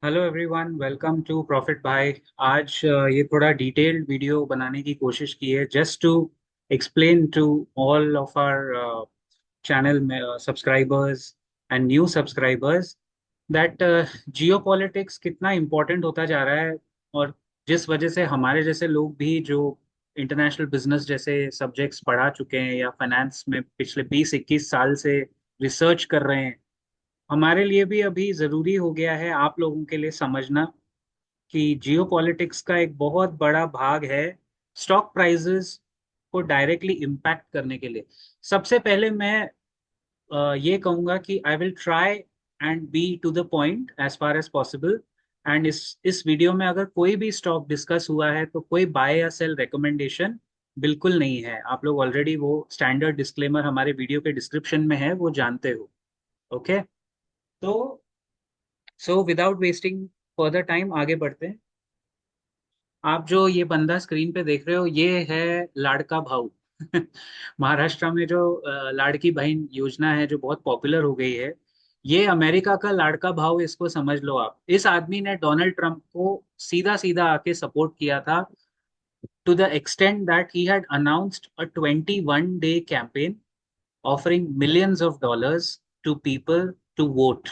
Hello everyone, welcome to profit Bhai. आज ये थोड़ा डिटेल्ड वीडियो बनाने की कोशिश की है, just to explain to all of our channel में subscribers and new subscribers that geopolitics कितना इम्पोर्टेंट होता जा रहा है। और जिस वजह से हमारे जैसे लोग भी जो इंटरनेशनल बिजनेस जैसे सब्जेक्ट्स पढ़ा चुके हैं या फाइनेंस में पिछले 20-21 साल से रिसर्च कर रहे हैं, हमारे लिए भी अभी जरूरी हो गया है आप लोगों के लिए समझना कि जियो पॉलिटिक्स का एक बहुत बड़ा भाग है स्टॉक प्राइजेस को डायरेक्टली इम्पैक्ट करने के लिए। सबसे पहले मैं ये कहूंगा कि I will try and be to the point as far as possible. And इस वीडियो में अगर कोई भी स्टॉक डिस्कस हुआ है तो कोई बाय या सेल रिकमेंडेशन बिल्कुल नहीं है। आप लोग ऑलरेडी वो स्टैंडर्ड डिस्क्लेमर हमारे वीडियो के डिस्क्रिप्शन में है, वो जानते हो। ओके, तो so without wasting further time आगे बढ़ते हैं। आप जो ये बंदा स्क्रीन पे देख रहे हो, ये है लाड़का भाऊ। महाराष्ट्र में जो लाड़की बहन योजना है जो बहुत पॉपुलर हो गई है, ये अमेरिका का लाड़का भाऊ, इसको समझ लो आप। इस आदमी ने डोनाल्ड ट्रंप को सीधा सीधा आके सपोर्ट किया था, to the extent that he had announced a 21 day campaign offering millions of dollars to people to vote.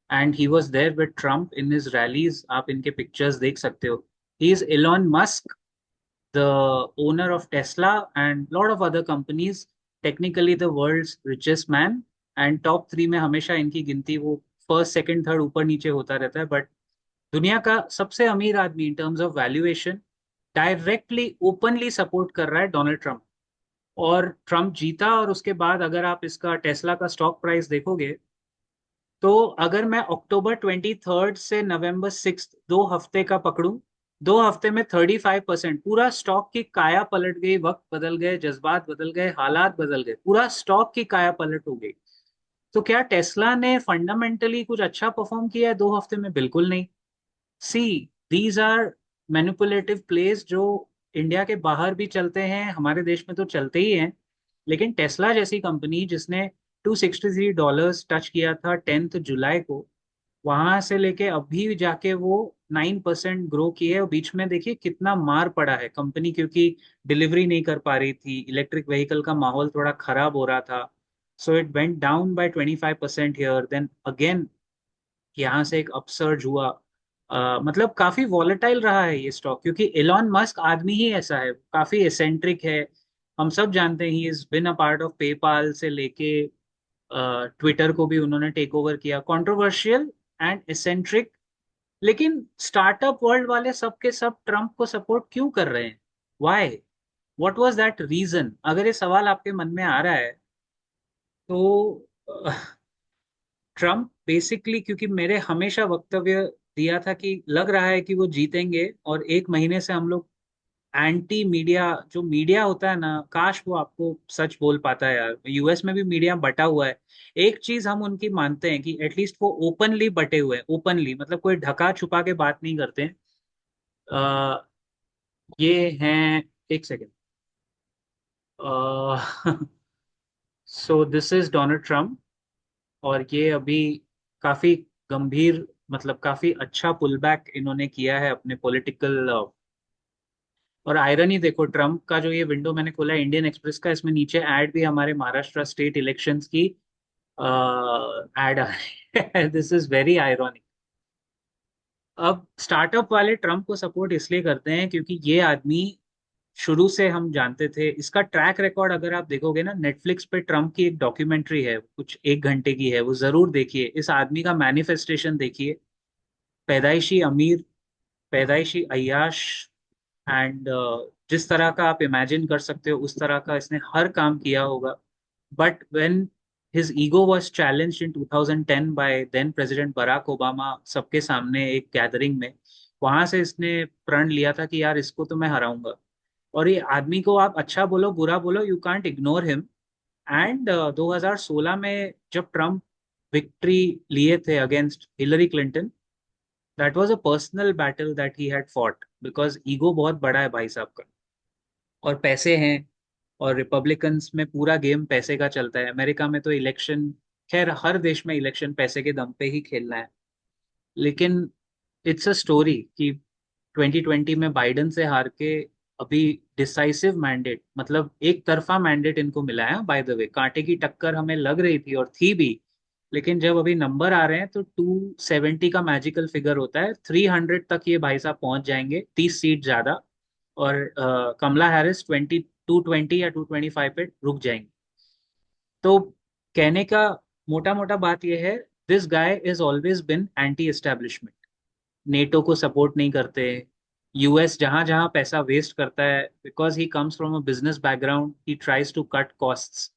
And he was there with Trump in his rallies. आप इनके pictures देख सकते हो। He is Elon Musk, the owner of Tesla and lot of other companies, technically the world's richest man. And top 3 में हमेशा इनकी गिनती वो फर्स्ट सेकंड थर्ड ऊपर नीचे होता रहता है, बट दुनिया का सबसे अमीर आदमी in terms of valuation directly openly support कर रहा है डोनाल्ड ट्रंप। और ट्रम्प जीता, और उसके बाद अगर आप इसका टेस्ला का स्टॉक प्राइस देखोगे, तो अगर मैं अक्टूबर 23 से नवंबर 6 2 हफ्ते का पकड़ूं, 2 हफ्ते में 35% पूरा स्टॉक की काया पलट गई। वक्त बदल गए, जज्बात बदल गए, हालात बदल गए, पूरा स्टॉक की काया पलट हो गई। तो क्या टेस्ला ने फंडामेंटली कुछ अच्छा परफॉर्म किया है 2 हफ्ते में? बिल्कुल नहीं। सी, दीज आर मैनिपुलेटिव प्लेस जो इंडिया के बाहर भी चलते हैं, हमारे देश में तो चलते ही हैं। लेकिन टेस्ला जैसी कंपनी जिसने $263 टच किया था 10 जुलाई को, वहां से लेके अभी जाके वो 9% ग्रो की है। और बीच में देखिए कितना मार पड़ा है कंपनी, क्योंकि डिलीवरी नहीं कर पा रही थी, इलेक्ट्रिक व्हीकल का माहौल थोड़ा खराब हो रहा था। So it went down by 25% here, then again यहाँ से एक अपसर्ज हुआ। मतलब काफी वॉलेटाइल रहा है ये स्टॉक, क्योंकि एलॉन मस्क आदमी ही ऐसा है, काफी एसेंट्रिक है। हम सब जानते हैं he is been a part of PayPal से लेके ट्विटर को भी उन्होंने टेक ओवर किया। Controversial and eccentric. लेकिन स्टार्टअप वर्ल्ड वाले सब के सब ट्रम्प को सपोर्ट क्यों कर रहे हैं? Why? What was that reason? अगर ये सवाल आपके मन में आ रहा है तो ट्रम्प बेसिकली, क्योंकि मेरे हमेशा वक्तव्य दिया था कि लग रहा है कि वो जीतेंगे, और 1 महीने से हम लोग एंटी मीडिया, जो मीडिया होता है ना, काश वो आपको सच बोल पाता है यार। यूएस में भी मीडिया बटा हुआ है। एक चीज हम उनकी मानते हैं कि एटलीस्ट वो ओपनली बटे हुए हैं, ओपनली मतलब कोई ढका छुपा के बात नहीं करते हैं। ये हैं, एक second. So this is Donald Trump, और ये अभी काफी गंभीर, मतलब काफी अच्छा पुल बैक इन्होंने किया है अपने पॉलिटिकल। और आयरनी देखो, ट्रम्प का जो ये विंडो मैंने खोला है इंडियन एक्सप्रेस का, इसमें नीचे ऐड भी हमारे महाराष्ट्र स्टेट इलेक्शंस की ऐड आ रही है। This is very ironic. अब स्टार्टअप वाले ट्रम्प को सपोर्ट इसलिए करते हैं क्योंकि ये आदमी, शुरू से हम जानते थे इसका ट्रैक रिकॉर्ड। अगर आप देखोगे ना, नेटफ्लिक्स पे ट्रम्प की एक डॉक्यूमेंट्री है, कुछ 1 घंटे की है, वो जरूर देखिए। इस आदमी का मैनिफेस्टेशन देखिए। पैदाइशी अमीर, पैदाइशी अय्याश, एंड जिस तरह का आप इमेजिन कर सकते हो उस तरह का इसने हर काम किया होगा। But when his ego was challenged in 2010 by then president Barack Obama, सबके सामने एक गैदरिंग में, वहां से इसने प्रण लिया था कि यार इसको तो मैं हराऊंगा। और ये आदमी को आप अच्छा बोलो बुरा बोलो, you can't ignore him. And 2016 में जब ट्रम्प विक्ट्री लिए थे against Hillary Clinton, that was a personal battle that he had fought, because ego बहुत बड़ा है भाई साहब का, और पैसे हैं। और रिपब्लिकन्स में पूरा गेम पैसे का चलता है। अमेरिका में तो इलेक्शन, खैर हर देश में इलेक्शन पैसे के दम पे ही खेलना है। लेकिन इट्स अ स्टोरी कि 2020 में बाइडन से हार के अभी डिसाइसिव मैंडेट, मतलब एक तरफा मैंडेट इनको मिला है। बाय द वे, कांटे की टक्कर हमें लग रही थी और थी भी, लेकिन जब अभी नंबर आ रहे हैं तो 270 का मैजिकल फिगर होता है, 300 तक ये भाई साहब पहुंच जाएंगे, 30 सीट ज्यादा। और कमला हैरिस 220 या 225 पे रुक जाएंगे। तो कहने का मोटा मोटा बात यह है, this guy is always been anti establishment. NATO को सपोर्ट नहीं करते। यूएस जहां जहां पैसा वेस्ट करता है, because he comes from a business background, he tries to cut costs.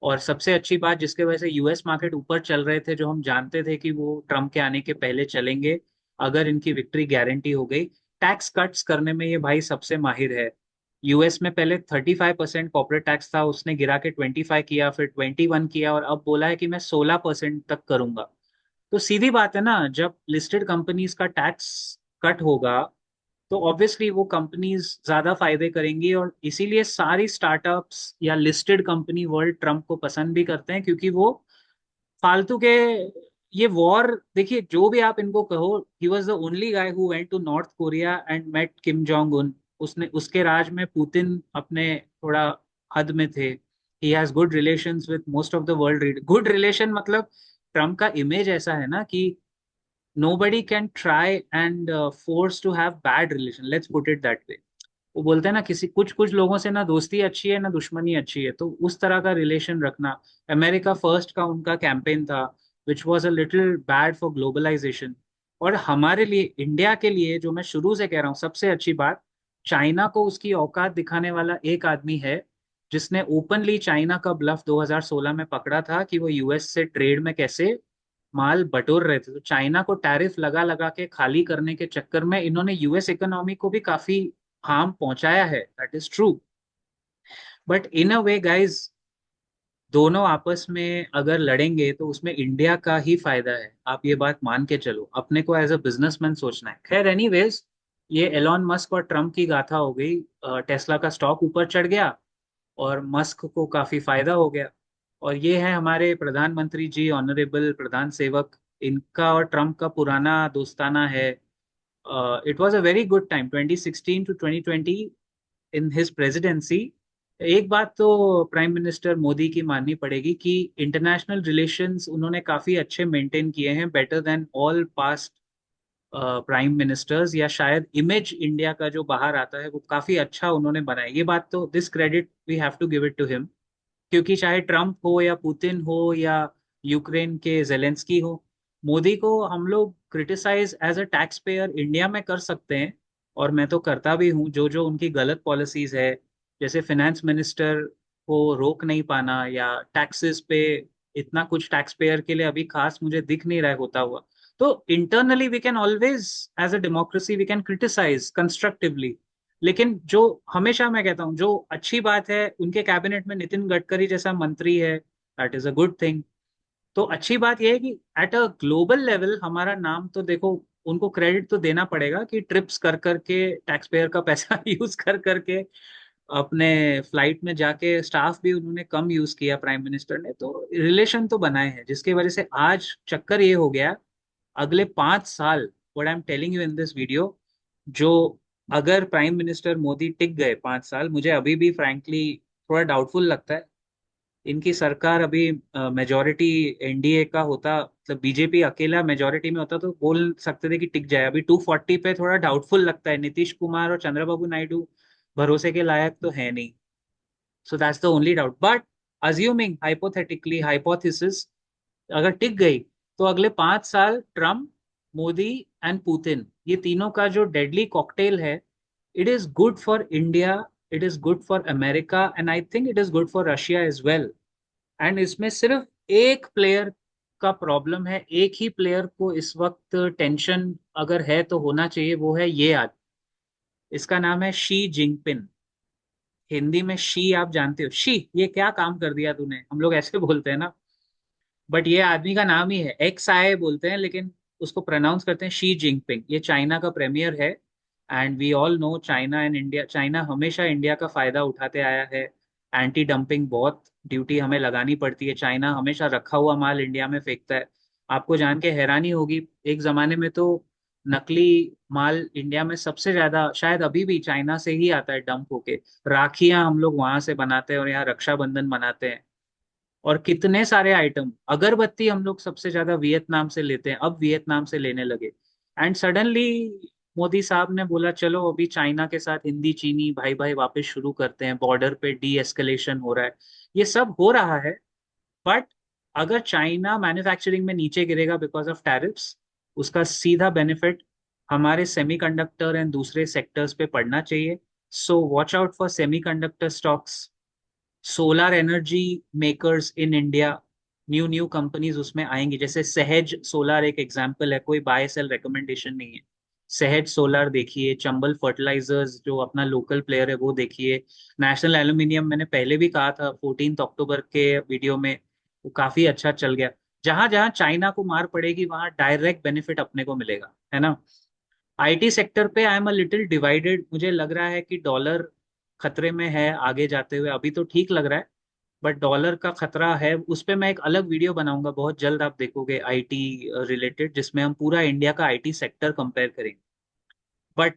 और सबसे अच्छी बात जिसके वजह से यूएस मार्केट ऊपर चल रहे थे, जो हम जानते थे कि वो ट्रम्प के आने के पहले चलेंगे अगर इनकी विक्ट्री गारंटी हो गई, टैक्स कट्स करने में ये भाई सबसे माहिर है। यूएस में पहले 35% कॉर्पोरेट टैक्स था, उसने गिरा के 25 किया, फिर 21 किया, और अब बोला है कि मैं 16% तक करूंगा। तो सीधी बात है ना, जब लिस्टेड कंपनीज का टैक्स कट होगा तो ऑब्वियसली वो कंपनीज ज्यादा फायदे करेंगी। और इसीलिए सारी स्टार्टअप्स या लिस्टेड कंपनी वर्ल्ड ट्रम्प को पसंद भी करते हैं, क्योंकि वो फालतू के ये वॉर, देखिए जो भी आप इनको कहो, he was the only guy who went to North Korea and met Kim Jong Un. उसने, उसके राज में पुतिन अपने थोड़ा हद में थे। He has good relations with most of the world. Good relation मतलब ट्रम्प का इमेज ऐसा है ना कि nobody can try and force to have bad relation, let's put it that way। वो बोलते हैं ना, किसी कुछ कुछ लोगों से ना दोस्ती अच्छी है ना दुश्मनी अच्छी है, तो उस तरह का रिलेशन रखना। अमेरिका फर्स्ट का उनका कैंपेन था, which was a little bad for globalisation. और हमारे लिए, इंडिया के लिए, जो मैं शुरू से कह रहा हूँ, सबसे अच्छी बात, चाइना को उसकी औकात दिखाने वाला एक आदमी है जिसने ओपनली चाइना का ब्लफ 2016 में पकड़ा था कि वो यूएस से ट्रेड में कैसे माल बटोर रहे थे। तो चाइना को टैरिफ लगा लगा के खाली करने के चक्कर में इन्होंने यूएस इकोनॉमी को भी काफी हार्म पहुंचाया है, that is true. But in a way guys, दोनों आपस में अगर लड़ेंगे तो उसमें इंडिया का ही फायदा है, आप ये बात मान के चलो। अपने को एज अ बिजनेसमैन सोचना है। खैर एनीवेज, ये एलॉन मस्क और ट्रम्प की गाथा हो गई। टेस्ला का स्टॉक ऊपर चढ़ गया और मस्क को काफी फायदा हो गया। और ये है हमारे प्रधानमंत्री जी, ऑनरेबल प्रधान सेवक, इनका और ट्रम्प का पुराना दोस्ताना है। It was a very good time 2016 to 2020 in his presidency. एक बात तो प्राइम मिनिस्टर मोदी की माननी पड़ेगी कि इंटरनेशनल रिलेशंस उन्होंने काफी अच्छे मेंटेन किए हैं, better than all past prime ministers. या शायद इमेज इंडिया का जो बाहर आता है वो काफी अच्छा उन्होंने बनाया, ये बात तो this credit we have to give it to him. क्योंकि चाहे ट्रम्प हो या पुतिन हो या यूक्रेन के जेलेंस्की हो, मोदी को हम लोग criticise as a taxpayer India में कर सकते हैं। और मैं तो करता भी हूँ, जो जो उनकी गलत पॉलिसीज है, जैसे फाइनेंस मिनिस्टर को रोक नहीं पाना, या टैक्सेस पे इतना कुछ टैक्स पेयर के लिए अभी खास मुझे दिख नहीं रहा है होता हुआ। तो internally we can always, as a democracy we can criticise constructively. लेकिन जो हमेशा मैं कहता हूँ, जो अच्छी बात है, उनके कैबिनेट में नितिन गडकरी जैसा मंत्री है, that is a good thing. तो अच्छी बात यह है कि एट अ ग्लोबल लेवल हमारा नाम तो देखो, उनको क्रेडिट तो देना पड़ेगा कि ट्रिप्स कर करके टैक्स पेयर का पैसा यूज कर करके अपने फ्लाइट में जाके स्टाफ भी उन्होंने कम यूज किया, प्राइम मिनिस्टर ने तो रिलेशन तो बनाए हैं, जिसकी वजह से आज चक्कर ये हो गया। अगले 5 साल, what I am telling you in this video, जो अगर प्राइम मिनिस्टर मोदी टिक गए 5 साल, मुझे अभी भी फ्रैंकली थोड़ा डाउटफुल लगता है। इनकी सरकार अभी मेजोरिटी एनडीए का होता, मतलब बीजेपी अकेला मेजोरिटी में होता तो बोल सकते थे कि टिक जाए। अभी 240 पे थोड़ा डाउटफुल लगता है। नीतीश कुमार और चंद्रबाबू नायडू भरोसे के लायक तो है नहीं। So that's the only doubt. But assuming hypothetically, hypothesis अगर टिक गई, तो अगले 5 साल ट्रम्प, मोदी एंड पुतिन, ये तीनों का जो डेडली कॉकटेल है, it is good for India, it is good for America, and I think it is good for Russia as well. And इसमें सिर्फ एक प्लेयर का प्रॉब्लम है, एक ही प्लेयर को इस वक्त टेंशन अगर है तो होना चाहिए, वो है ये आदमी। इसका नाम है शी जिनपिंग। हिंदी में शी आप जानते हो, शी, ये क्या काम कर दिया तूने, हम लोग ऐसे बोलते हैं ना। बट ये आदमी का नाम ही है, एक्स आई बोलते हैं, लेकिन उसको प्रोनाउंस करते हैं शी जिनपिंग। ये चाइना का प्रेमियर है। And we all know China and India, China हमेशा इंडिया का फायदा उठाते आया है। एंटी डंपिंग बहुत ड्यूटी हमें लगानी पड़ती है, चाइना हमेशा रखा हुआ माल इंडिया में फेंकता है। आपको जान के हैरानी होगी, एक जमाने में तो नकली माल इंडिया में सबसे ज्यादा शायद अभी भी चाइना से ही आता है डंप होके। राखियां हम लोग वहां से बनाते हैं और यहाँ रक्षाबंधन मनाते हैं। और कितने सारे आइटम, अगरबत्ती हम लोग सबसे ज्यादा वियतनाम से लेते हैं, अब वियतनाम से लेने लगे। एंड सडनली मोदी साहब ने बोला चलो अभी चाइना के साथ हिंदी चीनी भाई भाई वापस शुरू करते हैं, बॉर्डर पे डी एस्केलेशन हो रहा है। ये सब हो रहा है। बट अगर चाइना मैन्युफैक्चरिंग में नीचे गिरेगा बिकॉज ऑफ टैरिफ्स, उसका सीधा बेनिफिट हमारे सेमीकंडक्टर एंड दूसरे सेक्टर्स पे पड़ना चाहिए। So watch out for semiconductor stocks, solar energy makers in India, new new companies उसमें आएंगी। जैसे सहज सोलर एक एग्जांपल है, कोई बाय सेल रिकमेंडेशन नहीं है। सहज सोलर देखिए, चंबल फर्टिलाइजर्स जो अपना लोकल प्लेयर है वो देखिए। नेशनल एल्यूमिनियम मैंने पहले भी कहा था 14 अक्टूबर के वीडियो में, वो काफी अच्छा चल गया। जहां जहां चाइना को मार पड़ेगी वहां डायरेक्ट बेनिफिट अपने को मिलेगा, है ना। आईटी सेक्टर पे I am a little divided. मुझे लग रहा है कि डॉलर खतरे में है आगे जाते हुए। अभी तो ठीक लग रहा है, बट डॉलर का खतरा है। उस पे मैं एक अलग वीडियो बनाऊंगा बहुत जल्द, आप देखोगे आईटी रिलेटेड, जिसमें हम पूरा इंडिया का आईटी सेक्टर कंपेयर करेंगे। बट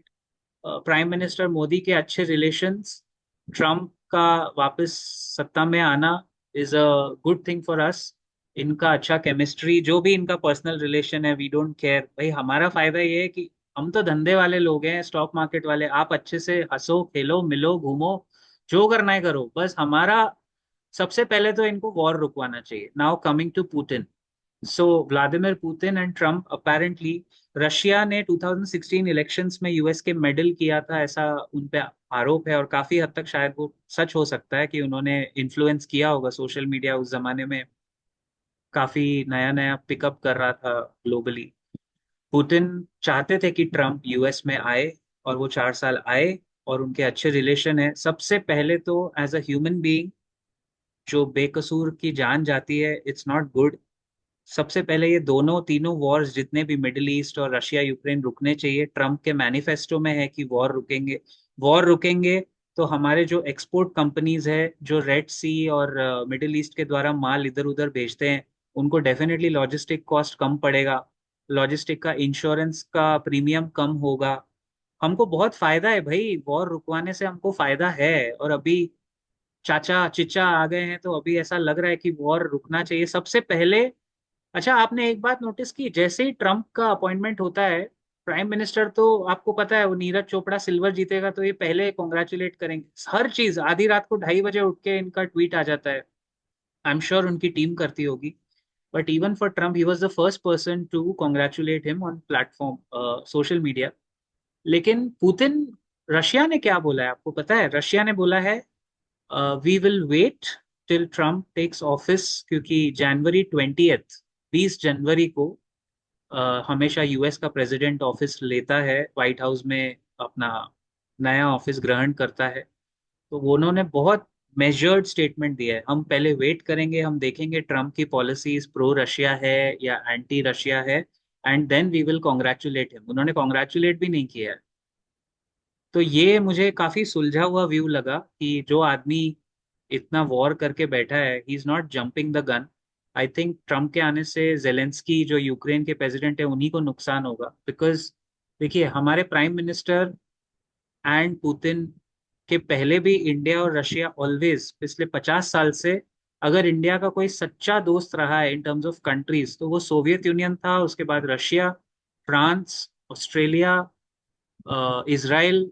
प्राइम मिनिस्टर मोदी के अच्छे रिलेशंस, ट्रम्प का वापस सत्ता में आना is a good thing for us. इनका अच्छा केमिस्ट्री, जो भी इनका पर्सनल रिलेशन है वी डोंट केयर भाई। हमारा फायदा ये है कि हम तो धंधे वाले लोग हैं, स्टॉक मार्केट वाले। आप अच्छे से हंसो खेलो मिलो घूमो, जो करना है करो, बस हमारा सबसे पहले तो इनको वॉर रुकवाना चाहिए। Now coming to Putin. So Vladimir Putin and Trump apparently, Russia ने 2016 इलेक्शंस में यूएस के मेडल किया था, ऐसा उन पे आरोप है। और काफी हद तक शायद वो सच हो सकता है कि उन्होंने इन्फ्लुएंस किया होगा। सोशल मीडिया उस जमाने में काफी नया नया पिकअप कर रहा था ग्लोबली। पुतिन चाहते थे कि ट्रम्प यूएस में आए, और वो 4 साल आए, और उनके अच्छे रिलेशन है। सबसे पहले तो एज अ ह्यूमन बीइंग, जो बेकसूर की जान जाती है, इट्स नॉट गुड। सबसे पहले ये दोनों तीनों वॉर्स जितने भी मिडिल ईस्ट और रशिया यूक्रेन रुकने चाहिए। ट्रम्प के मैनिफेस्टो में है कि वॉर रुकेंगे। वॉर रुकेंगे तो हमारे जो एक्सपोर्ट कंपनीज है, जो रेड सी और मिडिल ईस्ट के द्वारा माल इधर उधर भेजते हैं, उनको डेफिनेटली लॉजिस्टिक कॉस्ट कम पड़ेगा। लॉजिस्टिक का इंश्योरेंस का प्रीमियम कम होगा। हमको बहुत फायदा है भाई, वॉर रुकवाने से हमको फायदा है। और अभी चाचा चिचा आ गए हैं, तो अभी ऐसा लग रहा है कि वॉर रुकना चाहिए सबसे पहले। अच्छा, आपने एक बात नोटिस की, जैसे ही ट्रम्प का अपॉइंटमेंट होता है प्राइम मिनिस्टर, तो आपको पता है वो नीरज चोपड़ा सिल्वर जीतेगा तो ये पहले कॉन्ग्रेचुलेट करेंगे। हर चीज आधी रात को 2:30 बजे उठ के इनका ट्वीट आ जाता है। आई एम श्योर उनकी टीम करती होगी। But even for Trump, he was the first person to congratulate him on platform social media. लेकिन पुतिन, रशिया ने क्या बोला है आपको पता है? रशिया ने बोला है we will wait till Trump takes office, क्योंकि जनवरी 20, 20 जनवरी को हमेशा यूएस का प्रेसिडेंट ऑफिस लेता है, व्हाइट हाउस में अपना नया ऑफिस ग्रहण करता है। तो वो उन्होंने बहुत मेजर्ड स्टेटमेंट दिया है, हम पहले वेट करेंगे, हम देखेंगे ट्रम्प की पॉलिसीज प्रो रशिया है या एंटी रशिया है, and then we will congratulate him. उन्होंने कॉन्ग्रेचुलेट भी नहीं किया है। तो ये मुझे काफी सुलझा हुआ व्यू लगा कि जो आदमी इतना वॉर करके बैठा है, he is not jumping the gun. I think Trump के आने से जेलेंस्की जो यूक्रेन के प्रेसिडेंट है उन्हीं को नुकसान होगा। बिकॉज देखिए, हमारे प्राइम मिनिस्टर एंड पुतिन के पहले भी इंडिया और रशिया ऑलवेज पिछले 50 साल से, अगर इंडिया का कोई सच्चा दोस्त रहा है इन टर्म्स ऑफ कंट्रीज, तो वो सोवियत यूनियन था, उसके बाद Russia, France, Australia, Israel.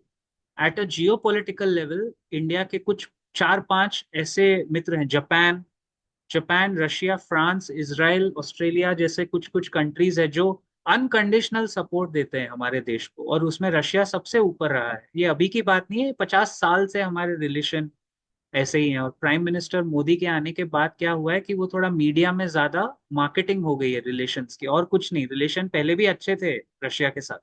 At a Jio political level India के कुछ 4-5 ऐसे मित्र हैं, Japan, Russia, France, Israel, Australia जैसे कुछ कुछ कंट्रीज है जो अनकंडीशनल सपोर्ट देते हैं हमारे देश को, और उसमें रशिया सबसे ऊपर रहा है। ये अभी की बात नहीं है, 50 साल से हमारे रिलेशन ऐसे ही हैं। और प्राइम मिनिस्टर मोदी के आने के बाद क्या हुआ है कि वो थोड़ा मीडिया में ज्यादा मार्केटिंग हो गई है रिलेशंस की, और कुछ नहीं। रिलेशन पहले भी अच्छे थे रशिया के साथ।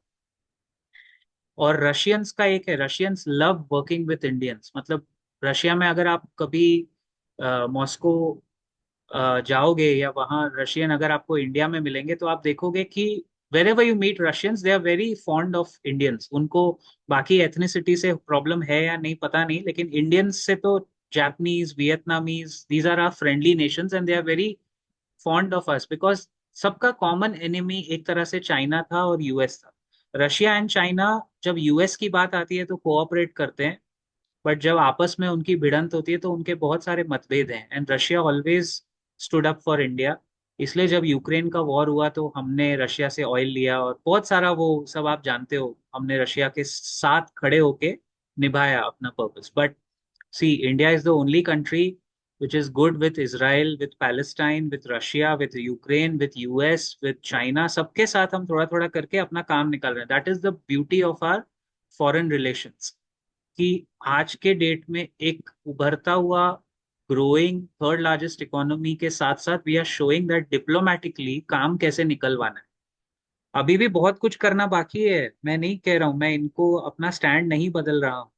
और रशियंस का एक है, Russians love working with Indians. मतलब रशिया में अगर आप कभी मॉस्को जाओगे, या वहाँ रशियन अगर आपको इंडिया में मिलेंगे, तो आप देखोगे कि wherever you meet Russians, they are very fond of Indians। उनको बाकी एथनिसिटी से प्रॉब्लम है या नहीं पता नहीं, लेकिन इंडियंस से तो, Japanese, Vietnamese, these are are friendly nations and they are very fond of us, because सबका कॉमन एनिमी एक तरह से चाइना था और यूएस था। रशिया एंड चाइना, जब यूएस की बात आती है तो कोऑपरेट करते हैं, बट जब आपस में उनकी भिड़ंत होती है तो उनके बहुत सारे मतभेद हैं, and Russia always stood up for India. इसलिए जब यूक्रेन का वॉर हुआ तो हमने रशिया से ऑयल लिया और बहुत सारा वो सब आप जानते हो, हमने रशिया के साथ खड़े होके निभाया अपना purpose. But see, India is the only country which is good with Israel, with Palestine, with Russia, with Ukraine, with US, with China, सबके साथ हम थोड़ा थोड़ा करके अपना काम निकाल रहे हैं। That is the beauty of our foreign relations, कि आज के डेट में एक उभरता हुआ ग्रोइंग थर्ड लार्जेस्ट इकोनॉमी के साथ साथ we are showing that diplomatically काम कैसे निकलवाना है। अभी भी बहुत कुछ करना बाकी है, मैं नहीं कह रहा हूं, मैं इनको अपना स्टैंड नहीं बदल रहा हूं।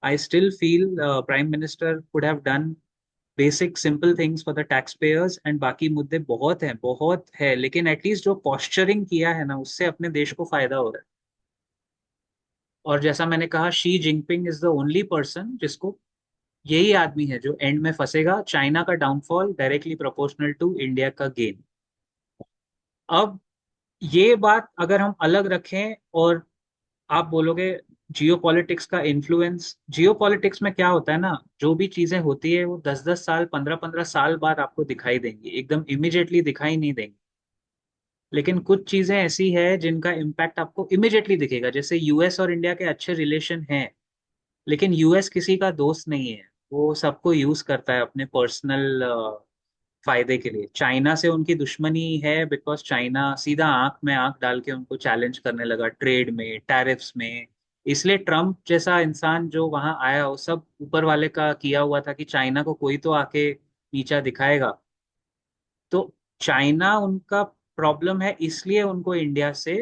I still feel prime minister could have done basic simple things for the tax payers, and बाकी मुद्दे बहुत हैं, बहुत है, लेकिन एटलीस्ट जो पॉस्चरिंग किया है ना, उससे अपने देश को फायदा हो रहा है। और जैसा मैंने कहा, Xi Jinping is the only person जिसको, यही आदमी है जो एंड में फंसेगा। चाइना का downfall directly proportional to India का गेन। अब ये बात अगर हम अलग रखें और आप बोलोगे जियो पॉलिटिक्स का इन्फ्लुएंस, जियो पॉलिटिक्स में क्या होता है ना, जो भी चीजें होती है वो 10-10 साल, 15-15 साल बाद आपको दिखाई देंगी, एकदम इमिजिएटली दिखाई नहीं देंगी। लेकिन कुछ चीजें ऐसी है जिनका इम्पैक्ट आपको इमिजिएटली दिखेगा, जैसे यूएस और इंडिया के अच्छे रिलेशन हैं, लेकिन यूएस किसी का दोस्त नहीं है, वो सबको यूज करता है अपने पर्सनल फायदे के लिए। चाइना से उनकी दुश्मनी है बिकॉज चाइना सीधा आंख में आंख डाल के उनको चैलेंज करने लगा ट्रेड में, टैरिफ्स में। इसलिए ट्रम्प जैसा इंसान जो वहां आया, वो सब ऊपर वाले का किया हुआ था कि चाइना को कोई तो आके नीचा दिखाएगा। तो चाइना उनका प्रॉब्लम है, इसलिए उनको इंडिया से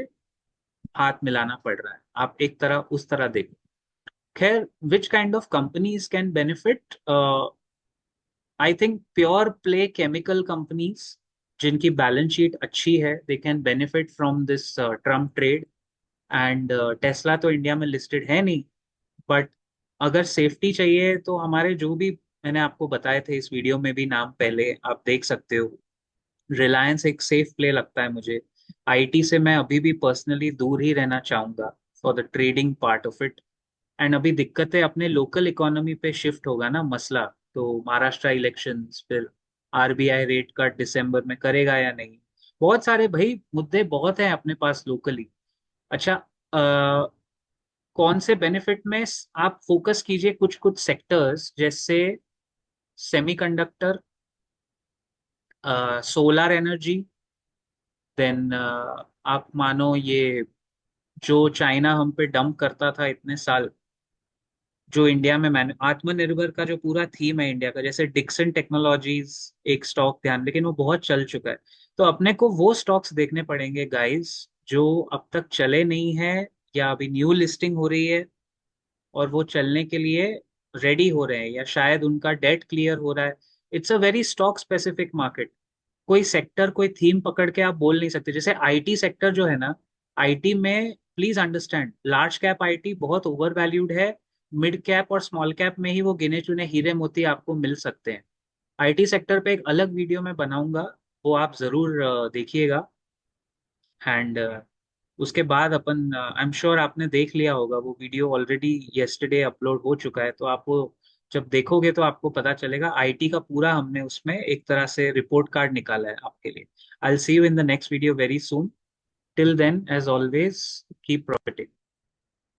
हाथ मिलाना पड़ रहा है। आप एक तरह उस तरह देखो। खैर, which kind of companies can benefit? I think pure play chemical companies जिनकी बैलेंस शीट अच्छी है, they can benefit from this Trump trade. And Tesla तो इंडिया में लिस्टेड है नहीं, बट अगर सेफ्टी चाहिए तो हमारे जो भी मैंने आपको बताए थे इस वीडियो में भी नाम, पहले आप देख सकते हो। रिलायंस एक सेफ प्ले लगता है मुझे। आईटी से मैं अभी भी पर्सनली दूर ही रहना चाहूंगा for the trading part of it. And अभी दिक्कतें अपने लोकल इकोनॉमी पे शिफ्ट होगा ना मसला, तो महाराष्ट्र इलेक्शंस, फिर आरबीआई रेट कट दिसंबर में करेगा या नहीं, बहुत सारे भाई मुद्दे बहुत हैं अपने पास लोकली। अच्छा, कौन से बेनिफिट में आप फोकस कीजिए, कुछ कुछ सेक्टर्स जैसे सेमीकंडक्टर, सोलर एनर्जी, देन आप मानो ये जो चाइना हम पे डंप करता था इतने साल, जो इंडिया में मैंने आत्मनिर्भर का जो पूरा थीम है इंडिया का, जैसे डिक्सन टेक्नोलॉजीज एक स्टॉक ध्यान, लेकिन वो बहुत चल चुका है। तो अपने को वो स्टॉक्स देखने पड़ेंगे गाइस जो अब तक चले नहीं है, या अभी न्यू लिस्टिंग हो रही है और वो चलने के लिए रेडी हो रहे हैं, या शायद उनका डेट क्लियर हो रहा है। It's a very stock specific market. कोई सेक्टर, कोई थीम पकड़ के आप बोल नहीं सकते। जैसे आईटी सेक्टर जो है ना, आईटी में please understand, large cap IT बहुत ओवर वैल्यूड है। मिड कैप और स्मॉल कैप में ही वो गिने चुने हीरे मोती आपको मिल सकते हैं। आईटी सेक्टर पे एक अलग वीडियो मैं बनाऊंगा, वो आप जरूर देखिएगा। एंड उसके बाद अपन, आई एम श्योर आपने देख लिया होगा वो वीडियो, ऑलरेडी येस्टरडे अपलोड हो चुका है, तो आपको जब देखोगे तो आपको पता चलेगा आईटी का पूरा हमने उसमें एक तरह से रिपोर्ट कार्ड निकाला है आपके लिए। I will see you in the next video very soon. Till then, as always, keep profiting.